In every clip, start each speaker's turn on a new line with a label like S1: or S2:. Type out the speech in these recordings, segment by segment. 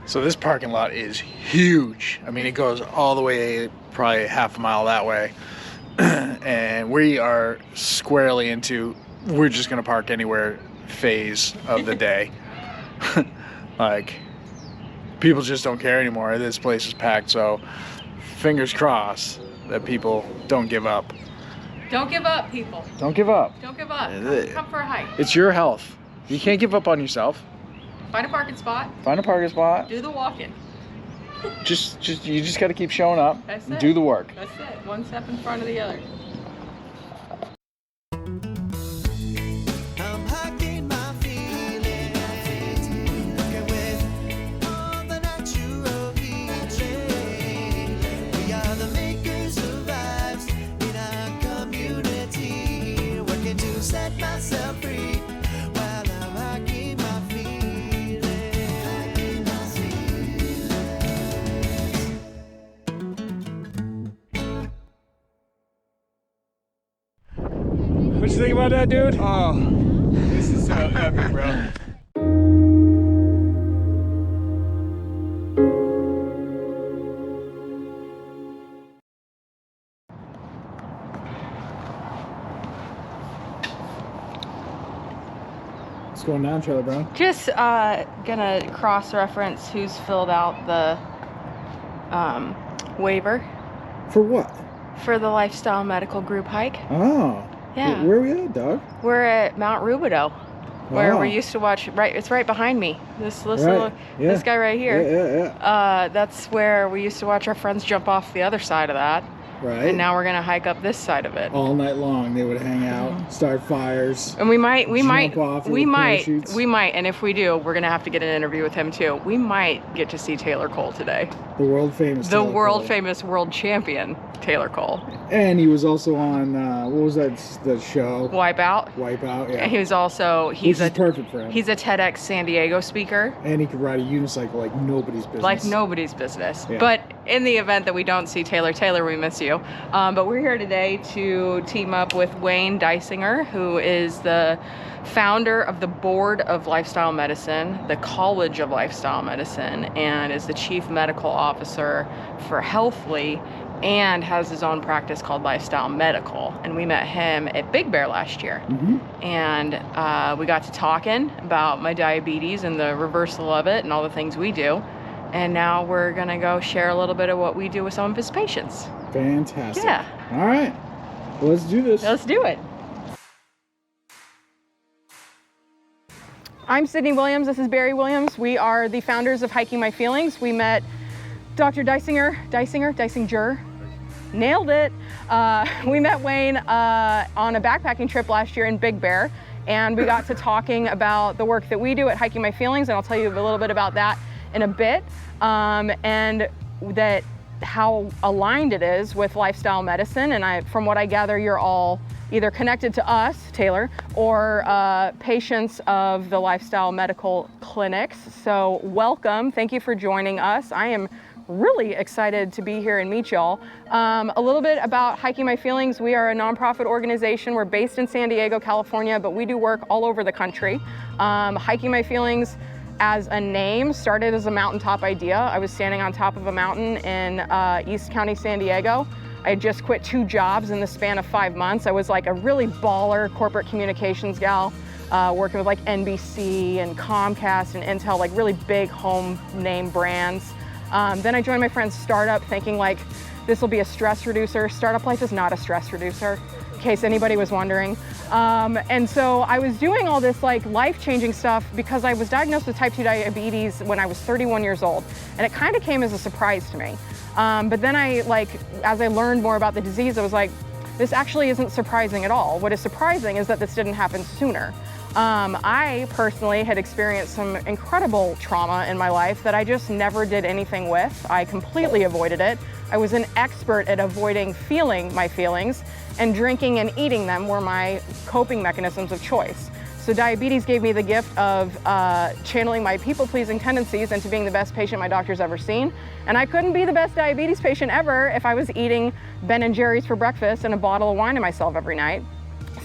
S1: So this parking lot is huge. I mean, it goes all the way probably half a mile that way. And we are squarely into, we're just gonna park anywhere phase of the day. Like, people just don't care anymore. This place is packed, so fingers crossed that people don't give up.
S2: Don't give up, people.
S1: Don't give up.
S2: Don't give up. Come for a hike.
S1: It's your health. You can't give up on yourself.
S2: Find a parking spot.
S1: Find a parking spot.
S2: Do the walking.
S1: You just got to keep showing up.
S2: That's
S1: and
S2: it.
S1: do the work.
S2: That's it. One step in front of the other.
S1: What you think about that, dude?
S3: Oh, this is so epic, bro.
S1: What's going on, Charlie Brown?
S2: Just gonna cross-reference who's filled out the waiver
S1: For what?
S2: for the Lifestyle Medical Group hike.
S1: Oh.
S2: Yeah.
S1: Where are we at, dog?
S2: We're at Mount Rubidoux, where
S1: Wow.
S2: we used to watch. It's right behind me. This
S1: Right.
S2: little,
S1: Yeah.
S2: this guy right here.
S1: Yeah.
S2: That's where we used to watch our friends jump off the other side of that,
S1: Right.
S2: and now we're gonna hike up this side of it.
S1: All night long, they would hang out, start fires.
S2: And we might,
S1: Jump off with parachutes.
S2: and if we do, we're gonna have to get an interview with him too. We might get to see Taylor Cole today,
S1: The world famous.
S2: the
S1: Taylor
S2: world
S1: Cole.
S2: famous world champion Taylor Cole.
S1: And he was also on what was that show?
S2: Wipeout.
S1: Wipeout. Yeah.
S2: And he was also
S1: Which is
S2: a
S1: perfect for him.
S2: he's a TEDx San Diego speaker.
S1: And he could ride a unicycle like nobody's business.
S2: Like nobody's business.
S1: Yeah.
S2: But in the event that we don't see Taylor, we miss you. But we're here today to team up with Wayne Dysinger, who is the founder of the Board of Lifestyle Medicine, the College of Lifestyle Medicine, and is the Chief Medical Officer for Healthly, and has his own practice called Lifestyle Medical. And we met him at Big Bear last year.
S1: Mm-hmm.
S2: And we got to talking about my diabetes and the reversal of it and all the things we do. And now we're gonna go share a little bit of what we do with some of his patients.
S1: Fantastic.
S2: Yeah.
S1: All right. Well, let's do this.
S2: Let's do it. I'm Sydney Williams, this is Barry Williams. We are the founders of Hiking My Feelings. We met Dr. Dysinger, nailed it. We met Wayne on a backpacking trip last year in Big Bear, and we got to talking about the work that we do at Hiking My Feelings, and I'll tell you a little bit about that in a bit, and that how aligned it is with lifestyle medicine. And from what I gather, you're all either connected to us, Taylor, or patients of the lifestyle medical clinics. So welcome, thank you for joining us. I am really excited to be here and meet y'all. A little bit about Hiking My Feelings. We are a nonprofit organization. We're based in San Diego, California, but we do work all over the country. Hiking My Feelings as a name started as a mountaintop idea. I was standing on top of a mountain in East County, San Diego. I had just quit 2 jobs in the span of 5 months. I was like a really baller corporate communications gal, working with like NBC and Comcast and Intel, like really big home name brands. Then I joined my friend's startup thinking like, this will be a stress reducer. Startup life is not a stress reducer, in case anybody was wondering. And so I was doing all this like life-changing stuff because I was diagnosed with type 2 diabetes when I was 31 years old. And it kind of came as a surprise to me. But then as I learned more about the disease, I was like, this actually isn't surprising at all. What is surprising is that this didn't happen sooner. I personally had experienced some incredible trauma in my life that I just never did anything with. I completely avoided it. I was an expert at avoiding feeling my feelings, and drinking and eating them were my coping mechanisms of choice. So diabetes gave me the gift of channeling my people-pleasing tendencies into being the best patient my doctor's ever seen. And I couldn't be the best diabetes patient ever if I was eating Ben & Jerry's for breakfast and a bottle of wine to myself every night.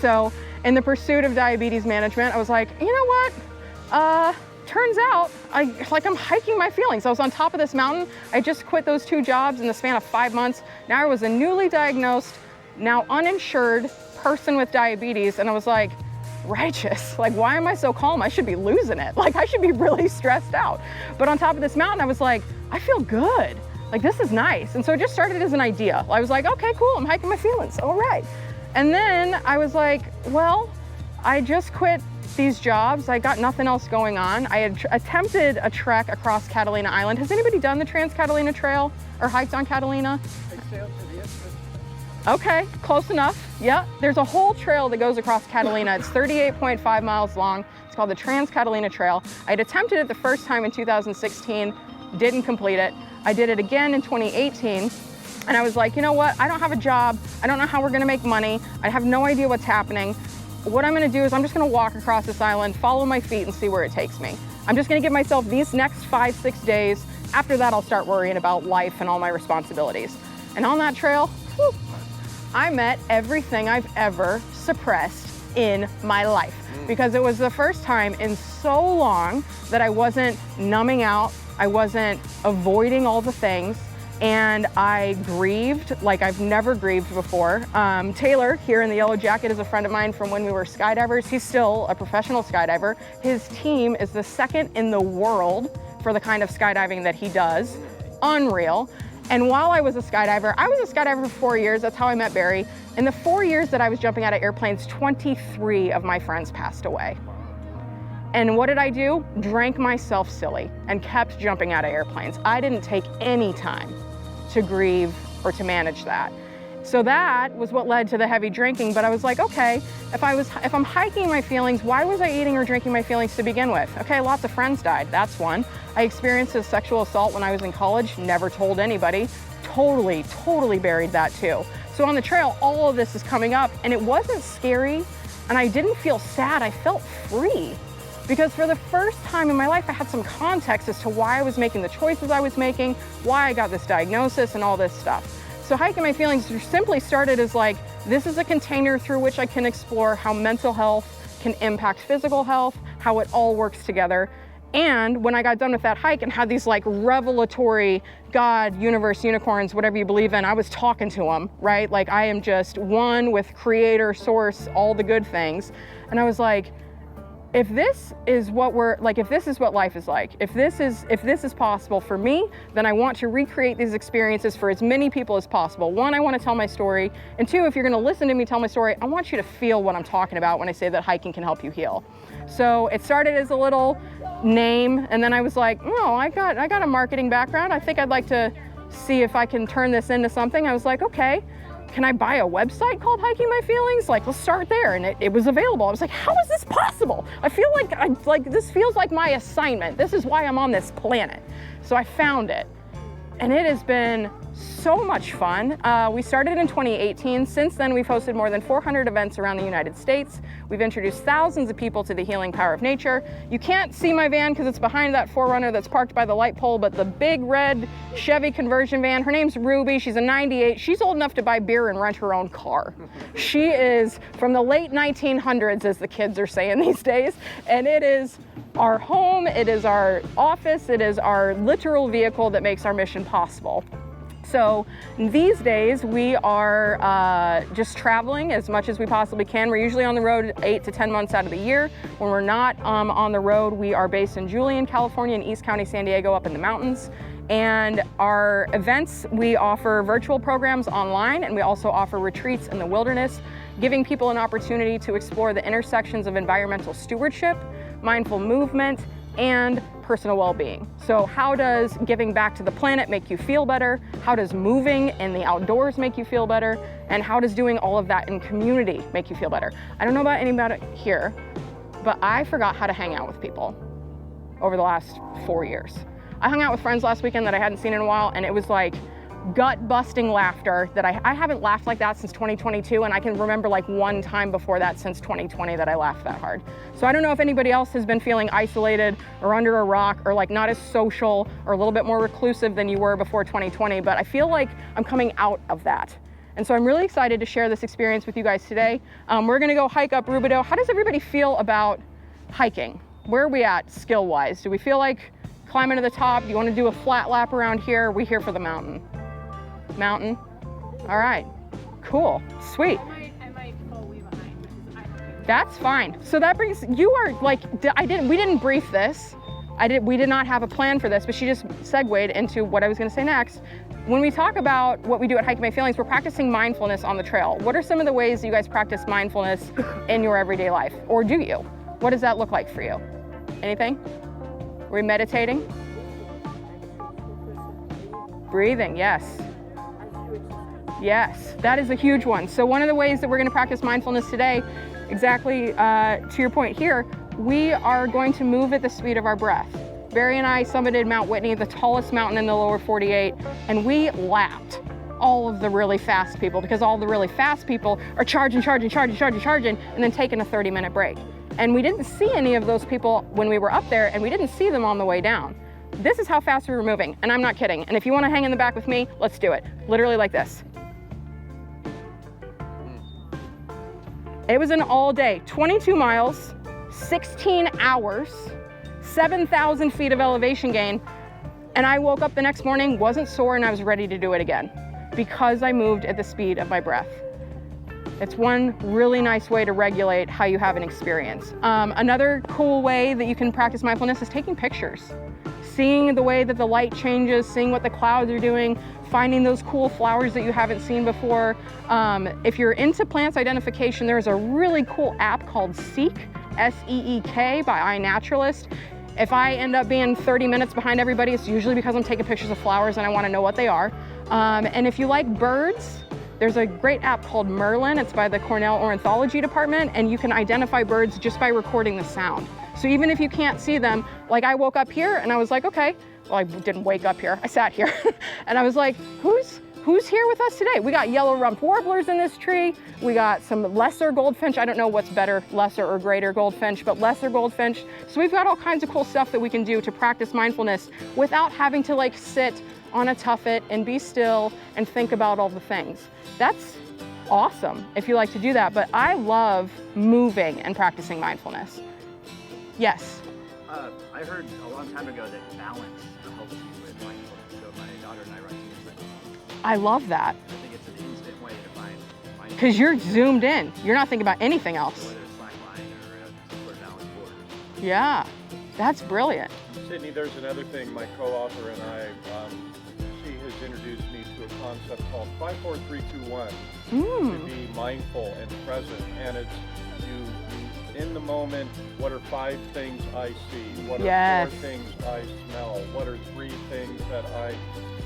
S2: So in the pursuit of diabetes management, I was like, you know what? turns out I'm hiking my feelings. I was on top of this mountain. I just quit those 2 jobs in the span of 5 months. Now I was a newly diagnosed, now uninsured person with diabetes. And I was like, righteous. Like, why am I so calm? I should be losing it. Like, I should be really stressed out. But on top of this mountain, I was like, I feel good. Like, this is nice. And so it just started as an idea. I was like, okay, cool. I'm hiking my feelings. All right. And then I was like, well, I just quit these jobs. I got nothing else going on. I had attempted a trek across Catalina Island. Has anybody done the Trans-Catalina Trail or hiked on Catalina? Okay, close enough. Yeah, there's a whole trail that goes across Catalina. It's 38.5 miles long. It's called the Trans-Catalina Trail. I had attempted it the first time in 2016, didn't complete it. I did it again in 2018. And I was like, you know what? I don't have a job. I don't know how we're gonna make money. I have no idea what's happening. What I'm gonna do is I'm just gonna walk across this island, follow my feet and see where it takes me. I'm just gonna give myself these next 5-6 days. After that, I'll start worrying about life and all my responsibilities. And on that trail, whew, I met everything I've ever suppressed in my life, because it was the first time in so long that I wasn't numbing out, I wasn't avoiding all the things, and I grieved like I've never grieved before. Taylor here in the yellow jacket is a friend of mine from when we were skydivers. He's still a professional skydiver. His team is the second in the world for the kind of skydiving that he does. Unreal. And while I was a skydiver for 4 years. That's how I met Barry. In the 4 years that I was jumping out of airplanes, 23 of my friends passed away. And what did I do? Drank myself silly and kept jumping out of airplanes. I didn't take any time to grieve or to manage that. So that was what led to the heavy drinking. But I was like, okay, if I'm hiking my feelings, why was I eating or drinking my feelings to begin with? Okay, lots of friends died, that's one. I experienced a sexual assault when I was in college, never told anybody. Totally buried that too. So on the trail, all of this is coming up, and it wasn't scary, and I didn't feel sad, I felt free. Because for the first time in my life, I had some context as to why I was making the choices I was making, why I got this diagnosis and all this stuff. So hiking my feelings simply started as like, this is a container through which I can explore how mental health can impact physical health, how it all works together. And when I got done with that hike and had these like revelatory God, universe, unicorns, whatever you believe in, I was talking to them, right? Like I am just one with creator, source, all the good things. And I was like, if this is what if this is what life is like, if this is possible for me, then I want to recreate these experiences for as many people as possible. One, I want to tell my story. And two, if you're going to listen to me tell my story, I want you to feel what I'm talking about when I say that hiking can help you heal. So it started as a little name, and then I was like, oh, I got a marketing background. I think I'd like to see if I can turn this into something. I was like, okay, can I buy a website called Hiking My Feelings? Like, let's start there. And it was available. I was like, how is this possible? I feel like this feels like my assignment. This is why I'm on this planet. So I found it. And it has been so much fun. We started in 2018. Since then, we've hosted more than 400 events around the United States. We've introduced thousands of people to the healing power of nature. You can't see my van because it's behind that 4Runner that's parked by the light pole, but the big red Chevy conversion van, her name's Ruby, she's a 98. She's old enough to buy beer and rent her own car. She is from the late 1900s, as the kids are saying these days, and it is our home, it is our office, it is our literal vehicle that makes our mission possible. So these days we are just traveling as much as we possibly can. We're usually on the road 8 to 10 months out of the year. When we're not on the road, we are based in Julian, California, and East County, San Diego, up in the mountains. And our events, we offer virtual programs online, and we also offer retreats in the wilderness, giving people an opportunity to explore the intersections of environmental stewardship, mindful movement, and personal well-being. So how does giving back to the planet make you feel better? How does moving in the outdoors make you feel better? And how does doing all of that in community make you feel better? I don't know about anybody here, but I forgot how to hang out with people over the last 4 years. I hung out with friends last weekend that I hadn't seen in a while, and it was like gut-busting laughter that I haven't laughed like that since 2022, and I can remember like one time before that since 2020 that I laughed that hard. So I don't know if anybody else has been feeling isolated or under a rock or like not as social or a little bit more reclusive than you were before 2020, but I feel like I'm coming out of that. And so I'm really excited to share this experience with you guys today. We're gonna go hike up Rubidoux. How does everybody feel about hiking? where are we at skill-wise? Do we feel like climbing to the top? Do you want to do a flat lap around here? Are we here for the mountain? Mountain? All right, cool, sweet.
S4: I might fall way behind, which is
S2: That's fine. So that brings, you are like, we didn't brief this. We did not have a plan for this, but she just segued into what I was gonna say next. When we talk about what we do at Hiking My Feelings, we're practicing mindfulness on the trail. What are some of the ways you guys practice mindfulness in your everyday life? Or do you? What does that look like for you? Anything? Are we meditating? Breathing, yes. Yes, that is a huge one. So one of the ways that we're gonna practice mindfulness today, exactly to your point here, we are going to move at the speed of our breath. Barry and I summited Mount Whitney, the tallest mountain in the lower 48, and we lapped all of the really fast people because all the really fast people are charging, and then taking a 30-minute break. And we didn't see any of those people when we were up there, and we didn't see them on the way down. This is how fast we were moving, and I'm not kidding. And if you want to hang in the back with me, let's do it. Literally like this. It was an all day, 22 miles, 16 hours, 7,000 feet of elevation gain. And I woke up the next morning, wasn't sore, and I was ready to do it again because I moved at the speed of my breath. It's one really nice way to regulate how you have an experience. Another cool way that you can practice mindfulness is taking pictures. Seeing the way that the light changes, seeing what the clouds are doing, finding those cool flowers that you haven't seen before. If you're into plants identification, there's a really cool app called Seek, S-E-E-K by iNaturalist. If I end up being 30 minutes behind everybody, it's usually because I'm taking pictures of flowers and I want to know what they are. And if you like birds, there's a great app called Merlin. It's by the Cornell Ornithology Department, and you can identify birds just by recording the sound. So even if you can't see them, like I woke up here and I was like, okay, well, I didn't wake up here, I sat here. And I was like, who's here with us today? We got yellow-rumped warblers in this tree. We got some lesser goldfinch. I don't know what's better, lesser or greater goldfinch, but lesser goldfinch. So we've got all kinds of cool stuff that we can do to practice mindfulness without having to like sit on a tuffet and be still and think about all the things. That's awesome if you like to do that, but I love moving and practicing mindfulness. Yes?
S5: I heard a long time ago that balance helps you with mindfulness. So my daughter and I run teams like that.
S2: I love that.
S5: I think it's an instant way to find mindfulness.
S2: Because you're zoomed in. You're not thinking about anything else.
S5: Whether it's slackline or a balance board.
S2: Yeah, that's brilliant.
S3: Sydney, there's another thing my co-author and I, she has introduced me to a concept called 5-4-3-2-1 to be mindful and present. And it's you in the moment, what are 5 things I see? What are 4 things I smell? What are 3 things that I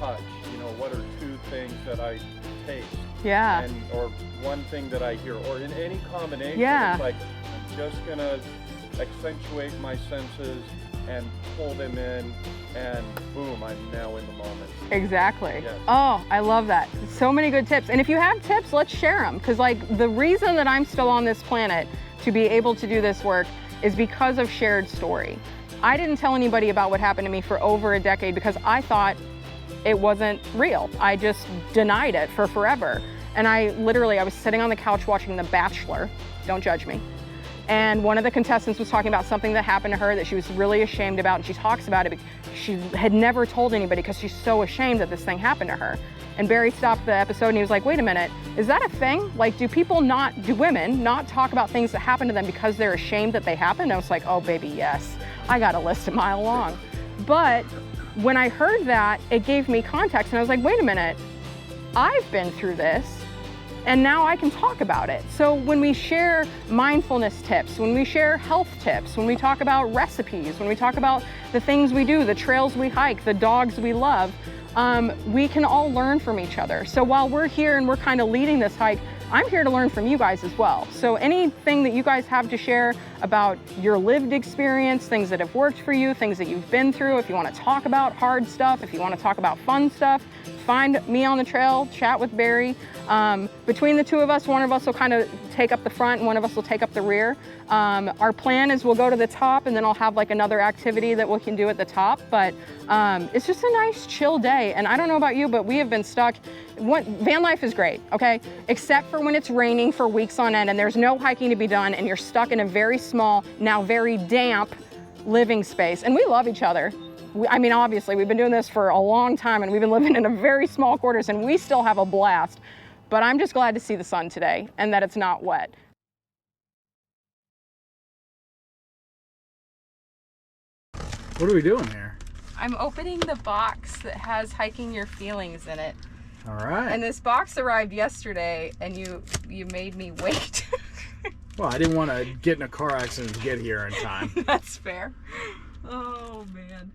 S3: touch? You know, what are 2 things that I taste?
S2: Yeah.
S3: Or 1 thing that I hear, or in any combination.
S2: Yeah.
S3: It's like, I'm just gonna accentuate my senses and pull them in, and boom, I'm now in the moment.
S2: Exactly.
S3: Yes.
S2: Oh, I love that. So many good tips. And if you have tips, let's share them. Because like the reason that I'm still on this planet to be able to do this work is because of shared story. I didn't tell anybody about what happened to me for over a decade because I thought it wasn't real. I just denied it for forever. And I was sitting on the couch watching The Bachelor, don't judge me. And one of the contestants was talking about something that happened to her that she was really ashamed about, and she talks about it, but she had never told anybody because she's so ashamed that this thing happened to her. And Barry stopped the episode and he was like, wait a minute, is that a thing? Like, do women not talk about things that happen to them because they're ashamed that they happened? And I was like, oh baby, yes. I got a list a mile long. But when I heard that, it gave me context and I was like, wait a minute, I've been through this and now I can talk about it. So when we share mindfulness tips, when we share health tips, when we talk about recipes, when we talk about the things we do, the trails we hike, the dogs we love, we can all learn from each other. So while we're here and we're kind of leading this hike, I'm here to learn from you guys as well. So anything that you guys have to share about your lived experience, things that have worked for you, things that you've been through, if you want to talk about hard stuff, if you want to talk about fun stuff, find me on the trail, chat with Barry. Between the two of us, one of us will kind of take up the front and one of us will take up the rear. Our plan is we'll go to the top and then I'll have like another activity that we can do at the top. But it's just a nice chill day. And I don't know about you, but we have been stuck. Van life is great, okay? Except for when it's raining for weeks on end and there's no hiking to be done and you're stuck in a very small, now very damp living space. And we love each other. I mean, obviously, we've been doing this for a long time and we've been living in a very small quarters and we still have a blast. But I'm just glad to see the sun today and that it's not wet.
S1: What are we doing here?
S2: I'm opening the box that has Hiking Your Feelings in it.
S1: All right.
S2: And this box arrived yesterday and you made me wait.
S1: Well, I didn't want to get in a car accident to get here in time.
S2: That's fair. Oh, man.